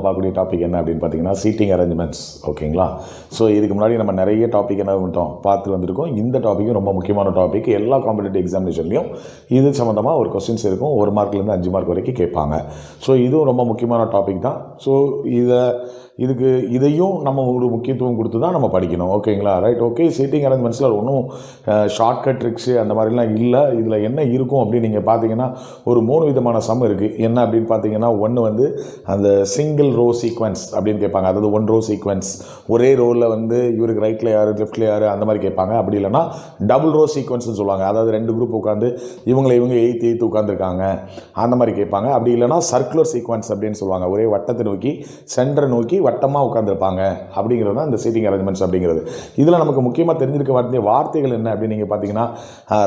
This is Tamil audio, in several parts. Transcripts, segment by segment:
பார்க்கக்கூடிய டாபிக் என்ன அப்படின்னு பார்த்தீங்கன்னா சீட்டிங் அரேஞ்ச்மெண்ட்ஸ். ஓகேங்களா? ஸோ இதுக்கு முன்னாடி நம்ம நிறைய டாபிக் என்ன பண்ணிட்டோம் பார்த்து வந்திருக்கோம். இந்த டாப்பிக்கும் ரொம்ப முக்கியமான டாபிக். எல்லா காம்படிட்டிவ் எக்ஸாமினேஷன்லையும் இது சம்மந்தமாக ஒரு கொஸ்டின்ஸ் இருக்கும். 1 மார்க்லேருந்து 5 மார்க் வரைக்கும் கேட்பாங்க. ஸோ இதுவும் ரொம்ப முக்கியமான டாபிக் தான். ஸோ இதையும் நம்ம ஒரு முக்கியத்துவம் கொடுத்து தான் நம்ம படிக்கணும். ஓகேங்களா? ரைட். ஓகே. சீட்டிங் அரேஞ்ச்மெண்ட்ஸில் ஒன்றும் ஷார்ட்கட் ட்ரிக்ஸு அந்த மாதிரிலாம் இல்லை. இதில் என்ன இருக்கும் அப்படின்னு நீங்கள் பார்த்தீங்கன்னா ஒரு 3 விதமான சம் இருக்குது. என்ன அப்படின்னு பார்த்தீங்கன்னா, ஒன்று வந்து அந்த சிங்கிள் ரோ சீக்வன்ஸ் அப்படின்னு கேட்பாங்க. அதாவது 1 ரோ சீக்வன்ஸ், ஒரே ரோவில் வந்து இவருக்கு ரைட்டில் யார் லெஃப்ட்டில் யார் அந்த மாதிரி கேட்பாங்க. அப்படி இல்லைனா டபுள் ரோ சீக்வன்ஸ்னு சொல்லுவாங்க. அதாவது 2 குரூப் உட்காந்து இவங்க 8 உட்காந்துருக்காங்க அந்த மாதிரி கேட்பாங்க. அப்படி இல்லைனா சர்க்குலர் சீக்வன்ஸ் அப்படின்னு சொல்லுவாங்க. ஒரே வட்டத்தை நோக்கி சென்டரை நோக்கி வட்டமாக உட்காந்துருப்பாங்க. அப்படிங்கிறது தான் இந்த சீட்டிங் அரேஞ்ச்மெண்ட்ஸ் அப்படிங்கிறது. இதில் நமக்கு முக்கியமாக தெரிஞ்சிருக்க வேண்டிய வார்த்தைகள் என்ன அப்படின்னு நீங்கள் பார்த்தீங்கன்னா,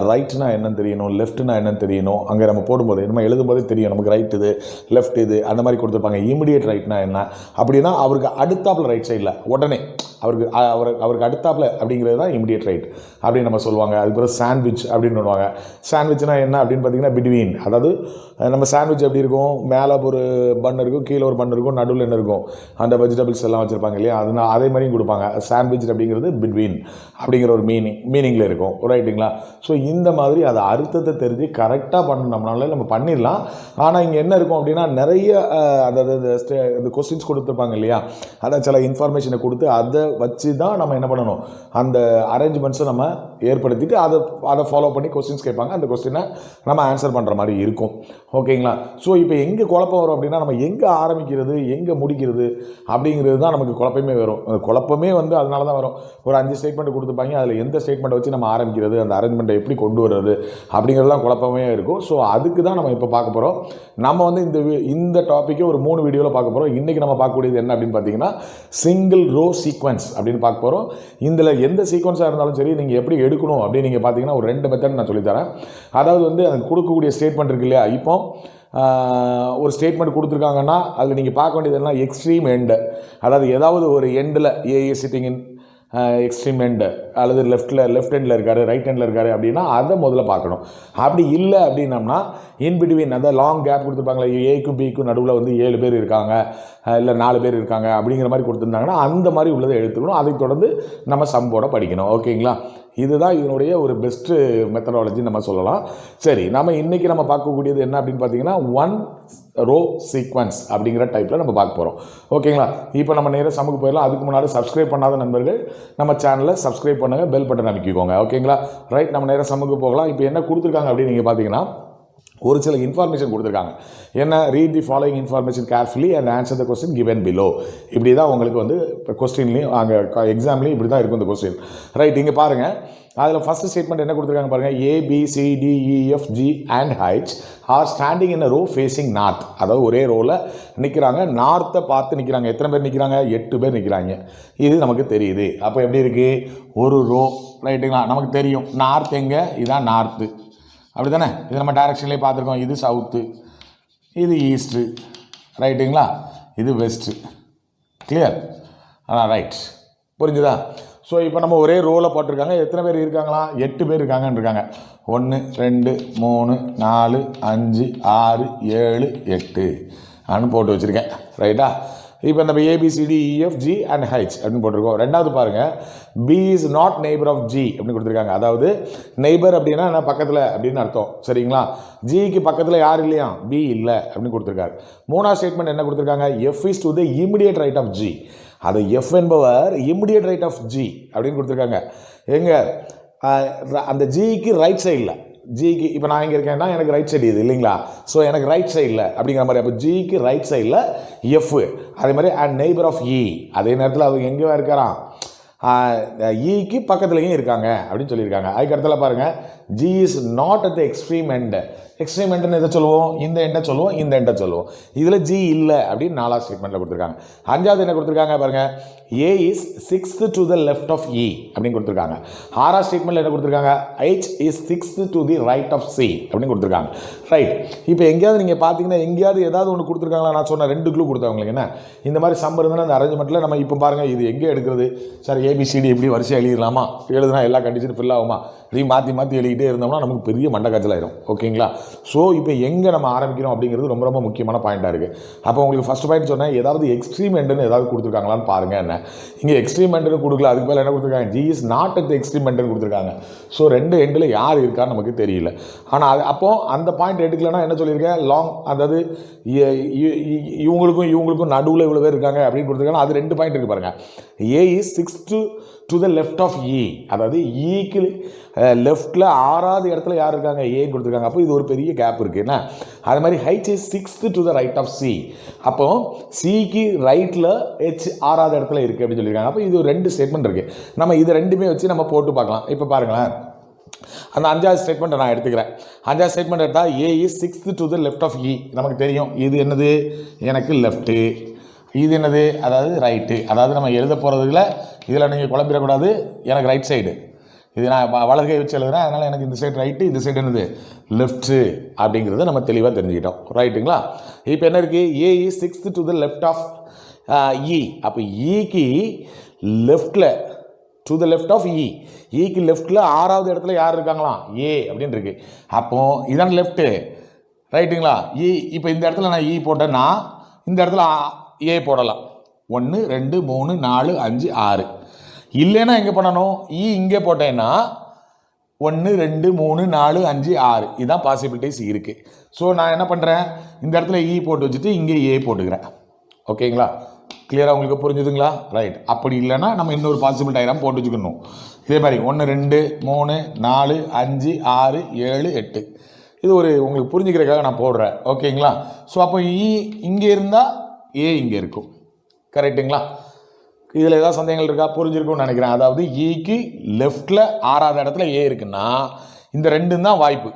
ரைட்னா என்னன்னு தெரியணும், லெஃப்ட்னா என்னன்னு தெரியணும். அங்கே நம்ம போடும்போது நம்ம எழுதும்போதே தெரியும் நமக்கு ரைட் இது லெஃப்ட் இது அந்த மாதிரி கொடுத்துருப்பாங்க. இமிடியேட் ரைட்னா என்ன அப்படின்னா அவருக்கு அடுத்தாப்பில் ரைட் சைடில் உடனே அவருக்கு அடுத்தாப்பில் அப்படிங்கிறது தான் இமிடியேட் ரைட் அப்படின்னு நம்ம சொல்லுவாங்க. அதுக்கப்புறம் சாண்ட்விச் அப்படின்னு சொல்லுவாங்க. சாண்ட்விச்னா என்ன அப்படின்னு பார்த்தீங்கன்னா பிட்வீன். அதாவது நம்ம சாண்ட்விச் எப்படி இருக்கும், மேலே ஒரு பன் இருக்கும், கீழே ஒரு பன் இருக்கும், நடுவில் என்ன இருக்கும் அந்த வெஜிடபிள்ஸ் எல்லாம் வச்சுருப்பாங்க இல்லையா, அதே மாதிரியும் கொடுப்பாங்க. சாண்ட்விச் அப்படிங்கிறது பிட்வீன் அப்படிங்கிற ஒரு மீனிங்கில் இருக்கும். ரைட்டுங்களா? ஸோ இந்த மாதிரி அதை அர்த்தத்தை தெரிஞ்சு கரெக்டாக பண்ணணும்னால நம்ம பண்ணிடலாம். ஆனால் இங்கே என்ன இருக்கும் அப்படின்னா நிறைய அந்த கொஸ்டின்ஸ் கொடுத்துருப்பாங்க இல்லையா, அதை சில இன்ஃபர்மேஷனை கொடுத்து அதை வச்சு தான் நம்ம என்ன பண்ணணும், அந்த அரேஞ்ச்மெண்ட்ஸை நம்ம ஏற்படுத்திட்டு அதை ஃபாலோ பண்ணி கொஸ்டின்ஸ் கேட்பாங்க. அந்த கொஸ்டினை நம்ம ஆன்சர் பண்ணுற மாதிரி இருக்கும். ஓகேங்களா? ஸோ இப்போ எங்கே குழப்பம் வரும் அப்படின்னா, நம்ம எங்கே ஆரம்பிக்கிறது எங்கே முடிக்கிறது அப்படிங்கிறது தான் நமக்கு குழப்பமே வரும். குழப்பமே வந்து அதனால தான் வரும். ஒரு 5 ஸ்டேட்மெண்ட் கொடுத்துருப்பாங்க, அதில் எந்த ஸ்டேட்மெண்ட்டை வச்சு நம்ம ஆரம்பிக்கிறது, அந்த அரேஞ்ச்மெண்ட்டை எப்படி கொண்டு வர்றது அப்படிங்கிறதுலாம் குழப்பமே இருக்கும். ஸோ அதுக்கு தான் நம்ம இப்போ பார்க்க போகிறோம். நம்ம வந்து இந்த டாப்பிக்கை ஒரு 3 வீடியோவில் பார்க்க போகிறோம். இன்றைக்கி நம்ம பார்க்கக்கூடியது என்ன அப்படின்னு பார்த்தீங்கன்னா, சிங்கிள் ரோ சீக்வன்ஸ் அப்படின்னு பார்க்க போகிறோம். இதில் எந்த சீக்வன்ஸாக இருந்தாலும் சரி நீங்கள் எப்படி எடுக்கணும் அப்படின்னு நீங்கள் பார்த்தீங்கன்னா ஒரு 2 மெத்தட் நான் சொல்லித்தரேன். அதாவது வந்து அது கொடுக்கக்கூடிய ஸ்டேட்மெண்ட் இருக்கு இல்லையா, இப்போ ஒரு ஸ்டேட்மெண்ட் கொடுத்துருக்காங்கன்னா அதில் நீங்கள் பார்க்க வேண்டியது என்ன, எக்ஸ்ட்ரீம் எண்டு. அதாவது ஏதாவது ஒரு எண்டில் ஏஏ சிட்டிங் இன் எக்ஸ்ட்ரீம் எண்டு அல்லது லெஃப்ட் ஹேண்டில் இருக்கார், ரைட் ஹேண்டில் இருக்கார் அப்படின்னா அதை முதல்ல பார்க்கணும். அப்படி இல்லை அப்படின்னம்னா இன்பிட்வீன் அந்த லாங் கேப் கொடுத்துருப்பாங்களே, ஏக்கும் பிக்கும் நடுவில் வந்து 7 பேர் இருக்காங்க இல்லை 4 பேர் இருக்காங்க அப்படிங்கிற மாதிரி கொடுத்துருந்தாங்கன்னா அந்த மாதிரி உள்ளதை எடுத்துக்கணும். அதை தொடர்ந்து நம்ம சம்போட படிக்கணும். ஓகேங்களா? இதுதான் இதனுடைய ஒரு பெஸ்ட்டு மெத்தடாலஜி நம்ம சொல்லலாம். சரி, நம்ம இன்றைக்கி நம்ம பார்க்கக்கூடியது என்ன அப்படின்னு பார்த்தீங்கன்னா 1 ரோ சீக்வன்ஸ் அப்படிங்கிற டைப்பில் நம்ம பார்க்க போகிறோம். ஓகேங்களா? இப்போ நம்ம நேராக சமூக போயிடலாம். அதுக்கு முன்னாடி சப்ஸ்கிரைப் பண்ணாத நண்பர்கள் நம்ம சேனலை சப்ஸ்கிரைப் பண்ணுங்கள், பெல் பட்டன் அமைக்கிக்கோங்க. ஓகேங்களா? ரைட். நம்ம நேராக சமூக போகலாம். இப்போ என்ன கொடுத்துருக்காங்க அப்படின்னு நீங்கள் பார்த்தீங்கன்னா ஒரு சில இன்ஃபர்மேஷன் கொடுத்துருக்காங்க. என்ன, read the following information carefully and answer the question given below. இப்படி தான் உங்களுக்கு வந்து இப்போ கொஸ்டின்லையும் அங்கே எக்ஸாம்லேயும் இப்படி தான் இருக்கும் இந்த கொஸ்டின். ரைட். இங்கே பாருங்கள், அதில் ஃபஸ்ட்டு ஸ்டேட்மெண்ட் என்ன கொடுத்துருக்காங்க பாருங்கள், ABCDEFG and H are standing in a row facing north. அதாவது ஒரே ரோவில் நிற்கிறாங்க, நார்த்தை பார்த்து நிற்கிறாங்க. எத்தனை பேர் நிற்கிறாங்க? 8 பேர் நிற்கிறாங்க. இது நமக்கு தெரியுது. அப்போ எப்படி இருக்குது, ஒரு ரோ. ரைட்டுங்களா? நமக்கு தெரியும் நார்த் எங்கே, இதுதான் நார்த்து. அப்படி தானே? இது நம்ம டைரக்ஷன்லேயே பார்த்துருக்கோம். இது சவுத்து, இது ஈஸ்ட்டு. ரைட்டுங்களா? இது வெஸ்ட்டு. கிளியர்? அதான் ரைட். புரிஞ்சுதா? ஸோ இப்போ நம்ம ஒரே ரோவில் போட்டிருக்காங்க. எத்தனை பேர் இருக்காங்களா? 8 பேர் இருக்காங்கன்னு இருக்காங்க. 1 2 3 4 5 6 7 8 அப்படின்னு போட்டு வச்சுருக்கேன். ரைட்டா? இப்போ நம்ம ABCDEFG அண்ட் H அப்படின்னு போட்டிருக்கோம். ரெண்டாவது பாருங்கள், B is not neighbour of G அப்படின்னு கொடுத்துருக்காங்க. அதாவது நெய்பர் அப்படின்னா என்ன, பக்கத்தில் அப்படின்னு அர்த்தம். சரிங்களா? ஜிக்கு பக்கத்தில் யார் இல்லையா, B இல்லை அப்படின்னு கொடுத்துருக்காரு. 3ஆவது ஸ்டேட்மெண்ட் என்ன கொடுத்துருக்காங்க, F is to the immediate right of G. அது F என்பவர் இமிடியேட் ரைட் ஆஃப் G அப்படின்னு கொடுத்துருக்காங்க. எங்கே, அந்த ஜிக்கு ரைட் சைடில். ஜிக்கு இப்போ நான் இங்கே இருக்கேன்னா எனக்கு ரைட் சைடு இது இல்லைங்களா, ஸோ எனக்கு ரைட் சைடில் அப்படிங்கிற மாதிரி. அப்போ ஜிக்கு ரைட் சைடில் F. அதே மாதிரி அண்ட் நெய்பர் ஆஃப் E. அதே நேரத்தில் அவங்க எங்கே இருக்காராம், ஈக்கு பக்கத்துலேயும் இருக்காங்க அப்படின்னு சொல்லியிருக்காங்க. அதுக்கு இடத்துல பாருங்கள், G is not at the extreme end. Extreme எண்டுன்னு எதை சொல்லுவோம், இந்த எண்டை சொல்லுவோம், இந்த எண்டை சொல்லுவோம். இதில் G இல்லை அப்படின்னு 4ஆவது ஸ்டேட்மெண்ட்டில் கொடுத்துருக்காங்க. 5ஆவது என்ன கொடுத்துருக்காங்க பாருங்கள், A is 6th to the left of E அப்படின்னு கொடுத்துருக்காங்க. 6ஆவது ஸ்டேட்மெண்ட்டில் என்ன கொடுத்துருக்காங்க, H is 6th to the right of C அப்படின்னு கொடுத்துருக்காங்க. ரைட். இப்போ எங்கேயாவது நீங்கள் பார்த்தீங்கன்னா எங்கேயாவது ஏதாவது ஒன்று கொடுத்துருக்காங்களா, நான் சொன்ன 2 க்ளூ கொடுத்தவங்களுக்கு என்ன, இந்த மாதிரி சம் இருந்ததுன்னா அந்த அரேஞ்ச்மெண்ட்டில் நம்ம இப்போ பாருங்கள் இது எங்கே எடுக்கிறது சார், ABCD எப்படி வரிசையாக எழுதிடலாமா, எழுதுனா எல்லா கண்டிஷனும் ஃபில் ஆகுமா, இப்படி மாற்றி எழுதிட்டே இருந்தோம்னா நமக்கு பெரிய மண்டக்காய்ச்சல் ஆயிரும். ஓகேங்களா? ஸோ இப்போ எங்கே நம்ம ஆரம்பிக்கிறோம் அப்படிங்கிறது ரொம்ப ரொம்ப முக்கியமான பாயிண்ட்டாக இருக்குது. அப்போ உங்களுக்கு ஃபஸ்ட் பாயிண்ட் சொன்னேன், ஏதாவது எக்ஸ்ட்ரீம் எண்டுன்னு ஏதாவது கொடுத்துருக்காங்களான்னு பாருங்கள். என்ன இங்கே எக்ஸ்ட்ரீம் எண்டுன்னு கொடுக்கல, அதுக்கு மேலே என்ன கொடுத்துருக்காங்க, G is not at the extreme எண்டுன்னு கொடுத்துருக்காங்க. ஸோ 2 எண்டில் யார் இருக்கான்னு நமக்கு தெரியல. ஆனால் அது அப்போது அந்த பாயிண்ட் எடுக்கலன்னா என்ன சொல்லியிருக்கேன், லாங், அதாவது இவங்களுக்கும் நடுவில் இவ்வளோ பேர் இருக்காங்க அப்படின்னு கொடுத்துருக்காங்க. அது 2 பாயிண்ட் இருக்குது பாருங்கள். ஏ is 6 to the left of E, அதாவது ஈக்கு லெஃப்டில் 6வது இடத்துல யார் இருக்காங்க, ஏன்னு கொடுத்துருக்காங்க. அப்போ இது ஒரு பெரிய கேப் இருக்குது. என்ன அது மாதிரி H is 6th to the right of C, அப்போ சிக்கு ரைட்டில் ஹெச் 6வது இடத்துல இருக்குது அப்படின்னு சொல்லியிருக்காங்க. அப்போ இது ஒரு 2 ஸ்டேட்மெண்ட் இருக்குது. நம்ம இது 2மே வச்சு நம்ம போட்டு பார்க்கலாம். இப்போ பாருங்களேன், அந்த 5வது ஸ்டேட்மெண்ட்டை நான் எடுத்துக்கிறேன். 5வது ஸ்டேட்மெண்ட் எடுத்தால் ஏ is 6th to the left of E, நமக்கு தெரியும் இது என்னது, எனக்கு லெஃப்ட்டு, இது என்னது, அதாவது ரைட்டு. அதாவது நம்ம எழுத போகிறதுல இதில் நீங்கள் குழப்பிடக்கூடாது, எனக்கு ரைட் சைடு, இது நான் வலது கை வச்சு எழுதுறேன், அதனால் எனக்கு இந்த சைடு ரைட்டு, இந்த சைடு என்னது லெஃப்ட்டு அப்படிங்கிறத நம்ம தெளிவாக தெரிஞ்சுக்கிட்டோம். ரைட்டுங்களா? இப்போ என்ன இருக்குது, A is 6th to the left of E, அப்போ ஈக்கு லெஃப்டில் to the left of E, ஈக்கு லெஃப்டில் 6வது இடத்துல யார் இருக்காங்களாம், ஏ அப்படின்னு இருக்கு. அப்போது இதான் லெஃப்ட்டு, ரைட்டுங்களா? இ இப்போ இந்த இடத்துல நான் இ போட்டேன்னா இந்த இடத்துல ஏ போடலாம். 1 2 3 4 5 6. இல்லைன்னா எங்கே பண்ணணும், இ இங்கே போட்டேன்னா 1 2 3 4 5 6, இதுதான் பாசிபிலிட்டிஸ் இருக்குது. ஸோ நான் என்ன பண்ணுறேன், இந்த இடத்துல இ போட்டு வச்சுட்டு இங்கே ஏ போட்டுக்கிறேன். ஓகேங்களா? கிளியராக உங்களுக்கு புரிஞ்சுதுங்களா? ரைட். அப்படி இல்லைன்னா நம்ம இன்னொரு பாசிபிள் டயக்ராம் போட்டு வச்சுக்கணும். இதே மாதிரி 1 2 3 4 5 6 7 8, இது ஒரு உங்களுக்கு புரிஞ்சுக்கிறதுக்காக நான் போடுறேன். ஓகேங்களா? ஸோ அப்போ இ இங்கே இருந்தால் ஏ இங்கே இருக்கும். கரெக்டுங்களா? இதில் ஏதாவது சந்தேகங்கள் இருக்கா? புரிஞ்சிருக்கும்னு நினைக்கிறேன். அதாவது ஈக்கு லெஃப்டில் 6வது இடத்துல ஏ இருக்குன்னா இந்த 2 தான் வாய்ப்பு.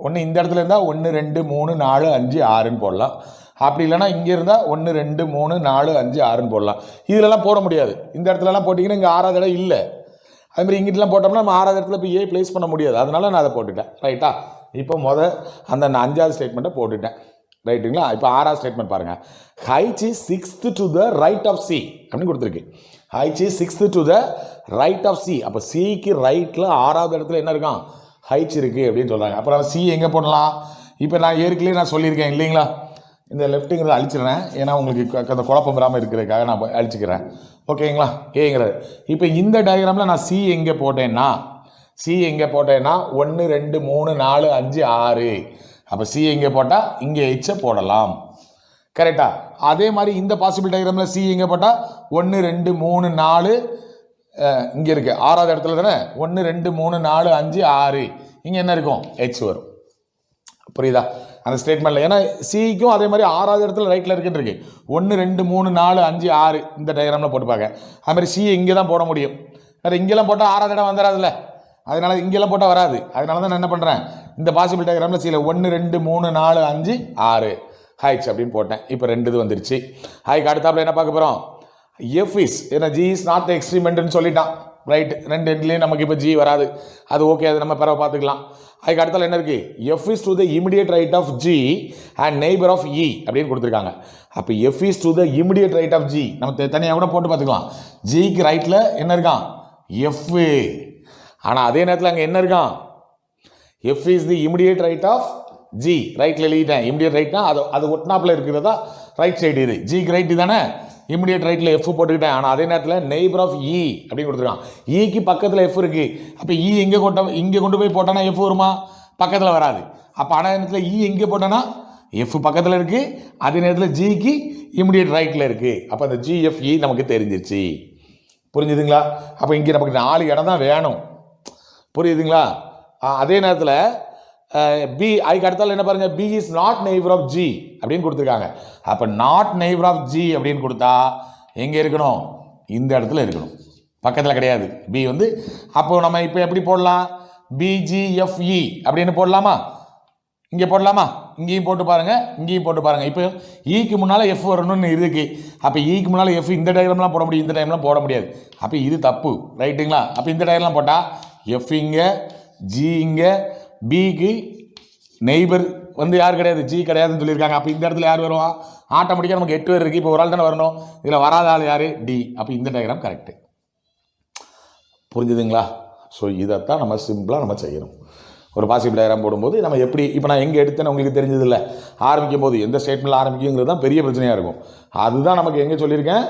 ஒன்று இந்த இடத்துல இருந்தால் 1 2 3 4 5 6ன்னு போடலாம். அப்படி இல்லைனா இங்கே இருந்தால் 1 2 3 4 5 6ன்னு போடலாம். இதிலெல்லாம் போட முடியாது. இந்த இடத்துலலாம் போட்டிங்கன்னா இங்கே 6வது இடம் இல்லை. அதுமாதிரி இங்கிட்டலாம் போட்டோம்னா நம்ம 6வது இடத்துல இப்போ ஏ ப்ளேஸ் பண்ண முடியாது. அதனால நான் அதை போட்டுட்டேன். ரைட்டா? இப்போ அந்த 5வது ஸ்டேட்மெண்ட்டை போட்டுட்டேன். ரைட்டுங்களா? இப்போ 6வது ஸ்டேட்மெண்ட் பாருங்கள். H is 6th to the right of C அப்படின்னு கொடுத்துருக்கு. H is 6th to the right of C. அப்போ சிக்கு ரைட்டில் 6வது இடத்துல என்ன இருக்கான், ஹைச் இருக்குது அப்படின்னு சொல்கிறாங்க. அப்புறம் சி எங்கே போடலாம்? இப்போ நான் ஏற்கனவே நான் சொல்லியிருக்கேன் இல்லைங்களா, இந்த லெஃப்ட்டுங்கிறத அழிச்சிடுறேன். ஏன்னா உங்களுக்கு அந்த குழப்பம் வராமல் இருக்கிறதுக்காக நான் அழிச்சிக்கிறேன். ஓகேங்களா? ஏங்கிறது. இப்போ இந்த டயக்ராமில் நான் சி எங்கே போட்டேன்னா 1 2 3 4 5 6. அப்போ சி எங்கே போட்டால் இங்கே ஹெச்சை போடலாம். கரெக்டா? அதே மாதிரி இந்த பாசிபிள் டயக்ராமில் சி எங்கே போட்டால் 1 2 3 4 இங்கே இருக்கு 6வது இடத்துல தானே, 1 2 3 4 5 6, இங்கே என்ன இருக்கும், ஹெச் வரும். புரியுதா அந்த ஸ்டேட்மெண்ட்டில்? ஏன்னா சிக்கும் அதே மாதிரி 6வது இடத்துல ரைட்டில் இருக்குன்னு இருக்கு. 1 2 3 4 5 6 இந்த டயக்ராமில் போட்டுப்பாங்க. அது மாதிரி சி இங்கே தான் போட முடியும். வேறு இங்கெல்லாம் போட்டால் 6வது இடம் வந்துடாதுல்ல, அதனால இங்கெல்லாம் போட்டால் வராது. அதனால தான் நான் என்ன பண்ணுறேன், இந்த பாசிபிள் டயக்ராமில் சில 1 2 3 4 5 6 ஹைச் அப்படின்னு போட்டேன். இப்போ 2 இது வந்துருச்சு. ஹைக்கு அடுத்தாப்புல என்ன பார்க்க போகிறோம், எஃப் இஸ், ஏன்னா ஜி இஸ் நாட் த எக்ஸ்ட்ரீமெண்ட்னு சொல்லிட்டான். ரைட், 2 எண்ட்லேயும் நமக்கு இப்போ ஜி வராது. அது ஓகே, அது நம்ம பிறகு பார்த்துக்கலாம். அதுக்கு அடுத்தால என்ன இருக்குது, F is to the immediate right of G and neighbour of E அப்படின்னு கொடுத்துருக்காங்க. அப்போ F is to the immediate right of G நம்ம தனியாக கூட போட்டு பார்த்துக்கலாம். ஜிக்கு ரைட்டில் என்ன இருக்கான், எஃப். ஆனால் அதே நேரத்தில் அங்கே என்ன இருக்கான், F is the immediate right of G. ரைட்டில் எழுதிட்டேன். இமிடியேட் ரைட்னா அது ஒட்டினாப்பில் இருக்கிறதா ரைட் சைடு. இது ஜிக்கு ரைட்டு தானே, இமிடியேட் ரைட்டில் எஃப் போட்டுக்கிட்டேன். ஆனால் அதே நேரத்தில் நெய்பர் ஆஃப் இ அப்படின்னு கொடுத்துருக்கான். ஈக்கு பக்கத்தில் எஃப் இருக்குது. அப்போ இ இங்கே கொண்டு போய் போட்டோன்னா எஃப் வருமா, பக்கத்தில் வராது. அப்போ ஆனால் நேரத்தில் இ எங்கே போட்டோன்னா எஃப் பக்கத்தில் இருக்குது, அதே நேரத்தில் ஜிக்கு இமிடியேட் ரைட்டில் இருக்குது. அப்போ அந்த ஜிஎஃப்இ நமக்கு தெரிஞ்சிருச்சு. புரிஞ்சுதுங்களா? அப்போ இங்கே நமக்கு 4 இடம் தான் வேணும். புரியுதுங்களா? அதே நேரத்தில் பி, அதுக்கு அடுத்தால என்ன பாருங்கள், B is not neighbour of G அப்படின்னு கொடுத்துருக்காங்க. அப்போ நாட் நெய்பர் ஆஃப் ஜி அப்படின்னு கொடுத்தா எங்கே இருக்கணும், இந்த இடத்துல இருக்கணும், பக்கத்தில் கிடையாது. பி அப்போ நம்ம இப்போ எப்படி போடலாம், பிஜிஎஃப்இ அப்படின்னு போடலாமா, இங்கே போடலாமா, இங்கேயும் போட்டு பாருங்கள், இங்கேயும் போட்டு பாருங்கள். இப்போ ஈக்கு முன்னால் எஃப் வரணும்னு இருக்குது. அப்போ ஈக்கு முன்னால் எஃப் இந்த டயக்ராம்லாம் போட முடியும், இந்த டைம்லாம் போட முடியாது. அப்போ இது தப்பு. ரைட்டுங்களா? அப்போ இந்த டயக்ராம் போட்டால் எஃப் இங்கே, ஜி இங்கே, பிக்கு நெய்பர் யார் கிடையாது, ஜி கிடையாதுன்னு சொல்லியிருக்காங்க. அப்போ இந்த இடத்துல யார் வரும், ஆட்டோமேட்டிக்காக நமக்கு 8 பேர் இருக்குது. இப்போ ஒரு ஆள் தானே வரணும், இதில் வராத ஆள் யார், டி. அப்போ இந்த டயக்ராம் கரெக்டு. புரிஞ்சுதுங்களா? ஸோ இதைத்தான் நம்ம சிம்பிளாக நம்ம செய்யணும். ஒரு பாசிபிள் டயக்ராம் போடும்போது நம்ம எப்படி இப்போ நான் எங்கே எடுத்தேன்னு உங்களுக்கு தெரிஞ்சதில்ல, ஆரம்பிக்கும் போது எந்த ஸ்டேட்மெண்ட்டில் ஆரம்பிக்குங்கிறது தான் பெரிய பிரச்சனையாக இருக்கும். அதுதான் நமக்கு எங்கே சொல்லியிருக்கேன்,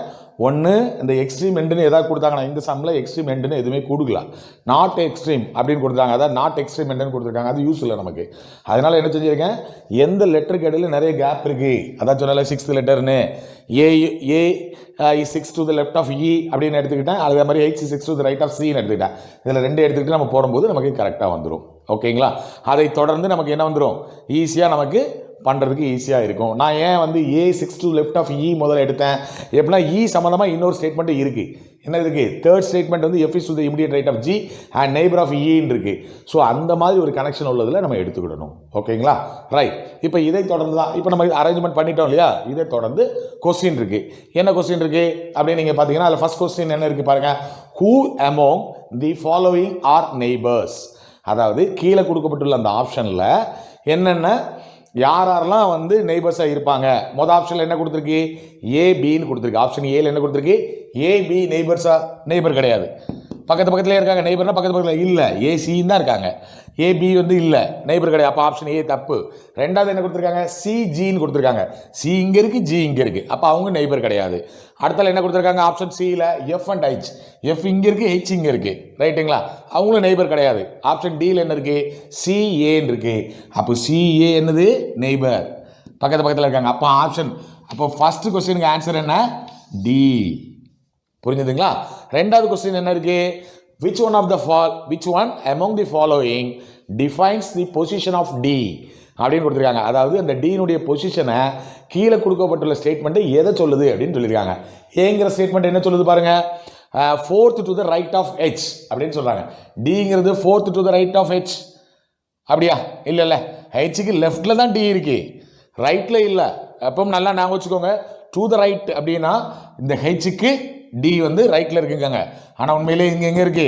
ஒன்று இந்த எக்ஸ்ட்ரீம் எண்டுன்னு எதாவது கொடுத்தாங்கன்னா, இந்த சம்மில் எக்ஸ்ட்ரீம் எண்டுன்னு எதுவுமே கொடுக்கல, நாட் எக்ஸ்ட்ரீம் அப்படின்னு கொடுத்தாங்க, அதாவது நாட் எக்ஸ்ட்ரீம் எண்டுன்னு கொடுத்துருக்காங்க, அது யூஸ் இல்லை நமக்கு. அதனால் என்ன செஞ்சுருக்கேன், எந்த லெட்டருக்கு இடையில நிறைய கேப் இருக்குது, அதான் சொன்னால 6th லெட்டர்னு A is 6 to the left of E அப்படின்னு எடுத்துக்கிட்டேன், அதே மாதிரி H is 6 to the right of Cன்னு எடுத்துக்கிட்டேன். இதில் 2 எடுத்துக்கிட்டு நம்ம போடும்போது நமக்கு கரெக்டாக வந்துடும். ஓகேங்களா? அதை தொடர்ந்து நமக்கு என்ன வந்துடும், ஈஸியாக நமக்கு பண்ணுறதுக்கு ஈஸியாக இருக்கும். நான் ஏன் வந்து A 6 to left of E முதல்ல எடுத்தேன், எப்படின்னா E சம்மந்தமாக இன்னொரு ஸ்டேட்மெண்ட்டு இருக்குது. என்ன இருக்குது, தேர்ட் ஸ்டேட்மெண்ட் வந்து F is to the immediate right of G and neighbor of Eன்னு இருக்குது. ஸோ அந்த மாதிரி ஒரு கனெக்ஷன் உள்ளதில் நம்ம எடுத்துக்கிடணும். ஓகேங்களா? ரைட். இப்போ இதை தொடர்ந்து தான் இப்போ நம்ம அரேஞ்ச்மெண்ட் பண்ணிட்டோம் இல்லையா, இதை தொடர்ந்து கொஸ்டின் இருக்குது. என்ன கொஸ்டின் இருக்குது அப்படின்னு நீங்கள் பார்த்தீங்கன்னா, அதில் ஃபர்ஸ்ட் கொஸ்டின் என்ன இருக்குது பாருங்கள், who among the following are neighbors. அதாவது கீழே கொடுக்கப்பட்டுள்ள அந்த ஆப்ஷனில் என்னென்ன யாரெல்லாம் வந்து நெய்பர்ஸாக இருப்பாங்க. மொதல் ஆப்ஷனில் என்ன கொடுத்துருக்கு, ஏபின்னு கொடுத்துருக்கு. ஆப்ஷன் ஏல என்ன கொடுத்துருக்கு, ஏபி நெய்பர்ஸாக, நெய்பர் கிடையாது, பக்கத்து பக்கத்துலேயே இருக்காங்க. நெய்பர்னா பக்கத்து பக்கத்தில் இல்லை, ஏசின்னு தான் இருக்காங்க, ஏபி வந்து இல்லை, நெய்பர் கிடையாது. அப்போ ஆப்ஷன் ஏ தப்பு. ரெண்டாவது என்ன கொடுத்துருக்காங்க, சிஜின்னு கொடுத்துருக்காங்க. சி இங்கே இருக்குது, ஜி இங்கே இருக்குது, அப்போ அவங்க நெய்பர் கிடையாது. அடுத்தால என்ன கொடுத்துருக்காங்க, ஆப்ஷன் சியில் எஃப் அண்ட் ஹெச், எஃப் இங்கே இருக்குது, ஹெச் இங்கே இருக்குது, ரைட்டுங்களா, அவங்களும் நெய்பர் கிடையாது. ஆப்ஷன் டியில் என்ன இருக்குது, சிஏன்னு இருக்குது, அப்போ சிஏ என்னது நெய்பர், பக்கத்து பக்கத்தில் இருக்காங்க. அப்போ ஆப்ஷன், அப்போ ஃபர்ஸ்ட் கொஸ்டினுக்கு ஆன்சர் என்ன, டி. புரிஞ்சுதுங்களா? ரெண்டாவது கொஸ்டின் என்ன இருக்கு, which one among the following defines the position of D அப்படின்னு கொடுத்துருக்காங்க. அதாவது அந்த டீனுடைய பொசிஷனை கீழே கொடுக்கப்பட்டுள்ள ஸ்டேட்மெண்ட் எதை சொல்லுது அப்படின்னு சொல்லியிருக்காங்க. ஏங்கிற ஸ்டேட்மெண்ட் என்ன சொல்லுது பாருங்க, 4th to the right of H அப்படின்னு சொல்றாங்க. டிங்கிறது 4th to the right of H, அப்படியா? இல்லை இல்லை, ஹெச்சுக்கு லெஃப்ட்ல தான் டி இருக்கு, ரைட்ல இல்லை. எப்பவும் நல்லா ஞாபகம் வச்சுக்கோங்க, டு த ரைட் அப்படின்னா இந்த ஹெச்சுக்கு டி வந்து ரைட்ல இருக்குங்க, ஆனால் உண்மையிலே இங்கே எங்கே இருக்கு,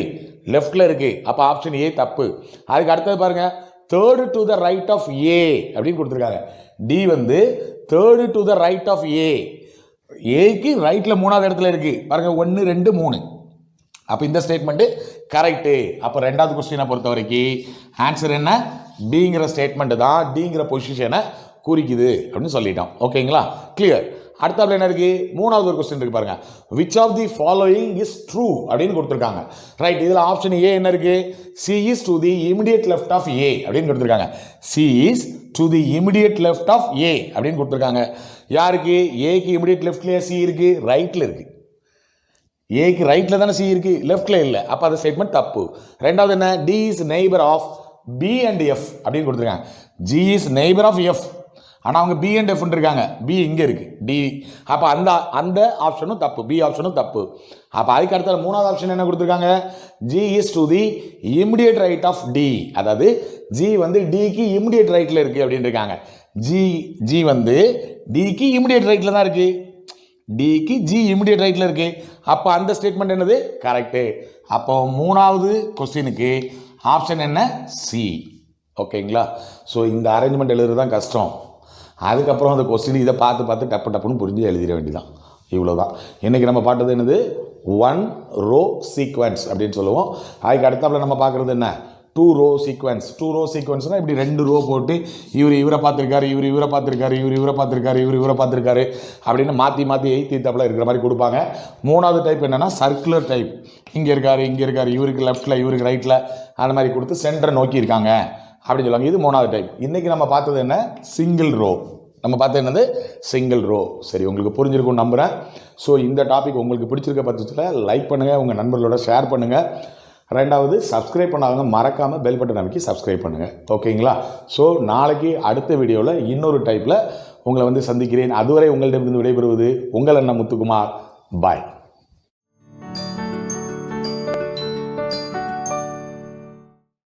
லெஃப்ட்ல இருக்கு. அப்போ ஆப்ஷன் ஏ தப்பு. அதுக்கு அடுத்தது பாருங்க, third to the right of A அப்படின்னு கொடுத்துருக்காங்க. டி வந்து third to the right of A, ஏக்கு ரைட்ல 3வது இடத்துல இருக்கு பாருங்க, 1 2 3. அப்போ இந்த ஸ்டேட்மெண்ட் கரெக்டு. அப்போ ரெண்டாவது கொஸ்டினை பொறுத்த வரைக்கும் ஆன்சர் என்ன, டிங்கிற ஸ்டேட்மெண்ட் தான் டிங்கிற பொசிஷனை குறிக்குது அப்படின்னு சொல்லிட்டோம். ஓகேங்களா? கிளியர். அடுத்தாப்புல என்ன இருக்கு, மூணாவது ஒரு கொஸ்டின் இருக்கு பாருங்க, which of the following is true அப்படின்னு கொடுத்துருக்காங்க. ரைட். இதில் ஆப்ஷன் ஏ என்ன இருக்கு, C is to the immediate left of A அப்படின்னு கொடுத்துருக்காங்க. C is to the immediate left of A அப்படின்னு கொடுத்துருக்காங்க. யாருக்கு, ஏக்கு இமிடியேட் லெஃப்ட்லேயே சி இருக்கு, ரைட்ல இருக்கு. ஏக்கு ரைட்ல தானே சி இருக்கு, லெஃப்ட்ல இல்லை. அப்போ அந்த ஸ்டேட்மெண்ட் தப்பு. ரெண்டாவது என்ன, D is neighbor of B and F அப்படின்னு கொடுத்துருக்காங்க. G is neighbor of F, ஆனால் அவங்க பி அண்ட் எஃப் இருக்காங்க, பி இங்கே இருக்கு, டி. அப்போ அந்த ஆப்ஷனும் தப்பு, பி ஆப்ஷனும் தப்பு. அப்போ அதுக்கு அடுத்த மூணாவது ஆப்ஷன் என்ன கொடுத்துருக்காங்க, G is to the immediate right of D. அதாவது ஜி வந்து டிக்கு இமிடியேட் ரைட்டில் இருக்குது அப்படின்னு இருக்காங்க. ஜி வந்து டிக்கு இமிடியேட் ரைட்டில் தான் இருக்குது, டிக்கு ஜி இமிடியேட் ரைட்டில் இருக்குது. அப்போ அந்த ஸ்டேட்மெண்ட் என்னது, கரெக்டு. அப்போ மூணாவது கொஸ்டினுக்கு ஆப்ஷன் என்ன, சி. ஓகேங்களா? ஸோ இந்த அரேஞ்ச்மெண்ட் எழுதுறது தான் கஷ்டம். அதுக்கப்புறம் அந்த கொஸ்டின் இதை பார்த்து டப்புன்னு புரிஞ்சு எழுதிட வேண்டியதான். இவ்வளோதான். இன்றைக்கி நம்ம பார்த்தது என்னது, 1 row சீக்வன்ஸ் அப்படின்னு சொல்லுவோம். அதுக்கு அடுத்தாப்புல நம்ம பார்க்குறது என்ன, 2 row சீக்வன்ஸ். 2 row சீக்வன்ஸ்னால் இப்படி 2 ரோ போட்டு இவரை பார்த்துருக்காரு, இவரை பார்த்துருக்காரு, இவரை பார்த்துருக்காரு, இவரை பார்த்துருக்காரு அப்படின்னு மாற்றி எய்த்தாப்பில் இருக்கிற மாதிரி கொடுப்பாங்க. மூணாவது டைப் என்னென்னா சர்க்குலர் டைப். இங்கே இருக்காரு, இவருக்கு லெஃப்ட்டில், இவருக்கு ரைட்டில், அந்த மாதிரி கொடுத்து சென்டரை நோக்கி இருக்காங்க அப்படின்னு சொல்லுவாங்க. இது மூணாவது டைப். இன்றைக்கி நம்ம பார்த்தது என்ன, சிங்கிள் ரோ. நம்ம பார்த்தது என்னது, சிங்கிள் ரோ. சரி, உங்களுக்கு புரிஞ்சிருக்கும்னு நம்புகிறேன். ஸோ இந்த டாபிக் உங்களுக்கு பிடிச்சிருக்க பட்சத்தில் லைக் பண்ணுங்கள், உங்கள் நண்பர்களோட ஷேர் பண்ணுங்கள். ரெண்டாவது, சப்ஸ்கிரைப் பண்ணாதவங்க மறக்காமல் பெல் பட்டன் அமைக்கி சப்ஸ்கிரைப் பண்ணுங்கள். ஓகேங்களா? ஸோ நாளைக்கு அடுத்த வீடியோவில் இன்னொரு டைப்பில் உங்களை வந்து சந்திக்கிறேன். அதுவரை உங்களிடமிருந்து விடைபெறுவது உங்கள் அண்ணன் முத்துக்குமார். பாய்.